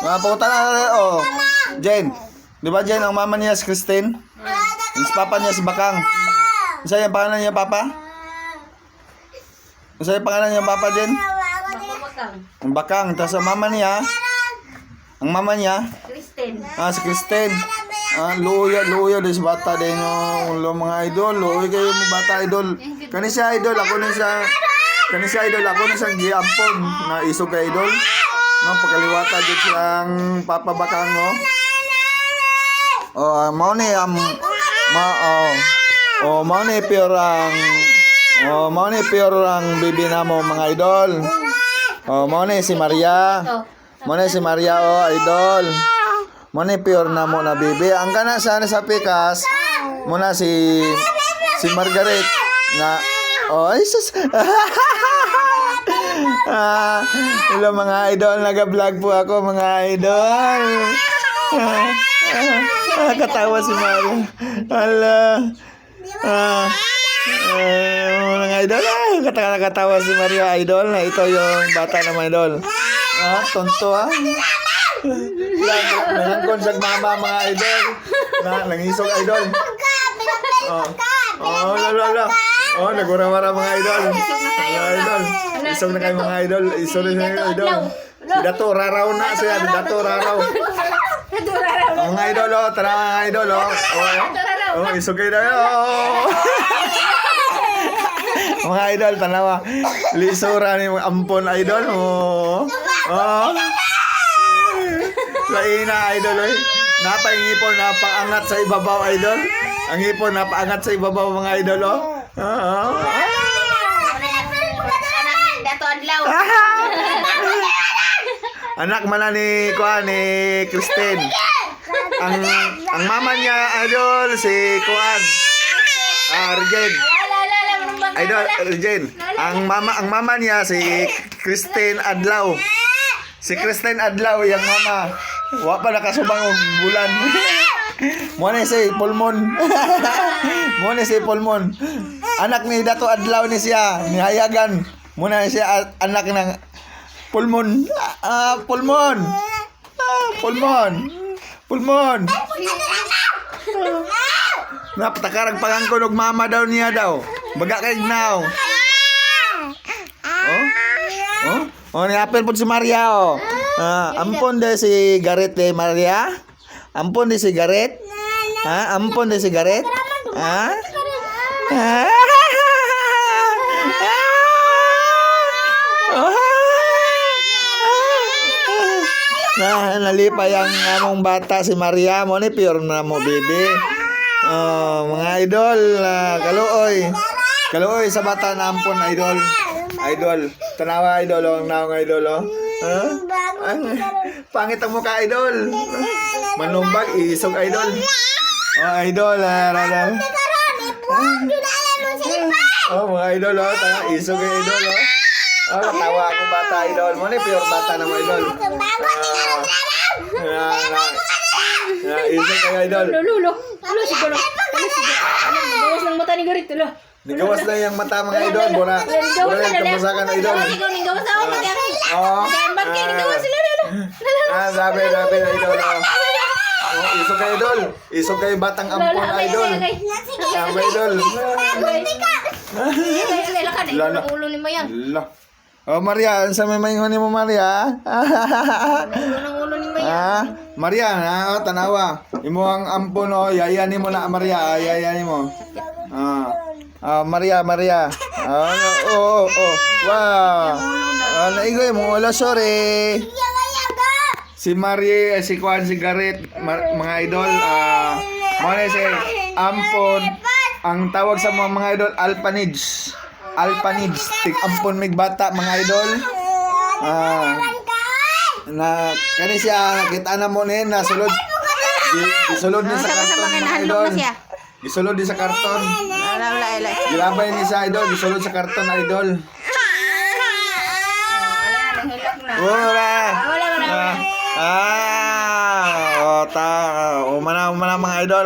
Punta na, oh. Jen. Di ba Jen, ang mama niya si Christine? Si papa niya si Bakang. Isa yung pangalan niya, papa? Isa yung pangalan niya, papa, Jen? Ang Bakang. Tapos ang mama niya? Ang mama niya? Christine. Si Christine. Luya din si bata din. Mga idol. Luya kayo mga bata, idol. Kani siya, idol. Ako na siya. Kani siya, idol. Ako na siyang giampon. Na isog ka, idol. Pagkaliwata din siyang Papa Bakang, mau ni mau ni pure ang bibi na mo, mga idol. Mau ni si Maria. Mau ni si Maria, idol. Mau ni pure na mo na bibi. Ang kana sa pikas. Muna si Margaret na ay sus. Hello mga idol, nag-vlog po ako mga idol. Katawa si Maria. Hala. Mga idol, katawa si Maria, idol. Na ito yung bata na mga idol. Tonto Nangangkon sa mama mga idol. Nangisog idol. Lala. Nagura-wara mga idol. Mga idol. Isog na kayo mga idol. Isog na kayo idol. Si Dato Raraw na siya. Dato Raraw. Mga idol, tara mga idol. Isog kayo na. Mga idol, tanawa. Lisura ni ampon idol. Laina idol. Napaingipon, napaangat sa ibabaw idol. Ang ipon, napaangat sa ibabaw mga idol. Dato Adlaw. Anak mana ni Christine. Ang mama niya idol si Kuan. Arjen. Idol Arjen. Ang mama niya si Christine Adlaw. Si Christine Adlaw yang mama. Wa pa nakasubang og bulan. Mo na si Pulmon. Anak ni Dato Adlaw ni siya, ni Hayagan. Muna siya anak ng Pulmon. Pulmon. Napatakarang pangangkon og mama daw niya daw. Baga kay now. Ni apel pud si Maria ampon de si Gareth de Maria. Ampon de si Gareth. Ampon de si Gareth. Nalipay ang among bata si Maria mo ni pure na mo baby. Mga idol, kaluoy sa bata na ampon idol. Tanawa idol ang naong idol. Pangit ang mukha idol. Manumbag isog idol. Idol mga idol isog idol. Katawa akong bata idol. Mo ni pure bata na mo idol. Isog kayo idol. Lulo siguro. Gawas ng mata ni Garit lo. Nigawas na yung mata mga idol. Bura kamusakan idol. Nigawas ako mag-gambat kayo. Nigawas sila Sabi idol. Isog kayo idol. Isog kayo batang ampon idol. Sabi idol. Lala ulo ni Mayang. Maria, sa may maingon mo Maria? Ulo ni Mayang. Maria, tanawa. Imo ang ampon yayanin mo na Maria, yayanin mo. Maria. Wow. Naigoy mo, sorry. Si Marie, si Juan, si Gareth, mga idol, mga si ampon. Ang tawag sa mga idol, Alpanids. Tig-ampon mig bata, mga idol. Kani siya, nakita na mo ni, nasulod. Gisulod ni sa karton, mga idol. Gisulod din sa karton. Gilabay ni sa idol, gisulod sa karton idol. Wala. Mana mga idol.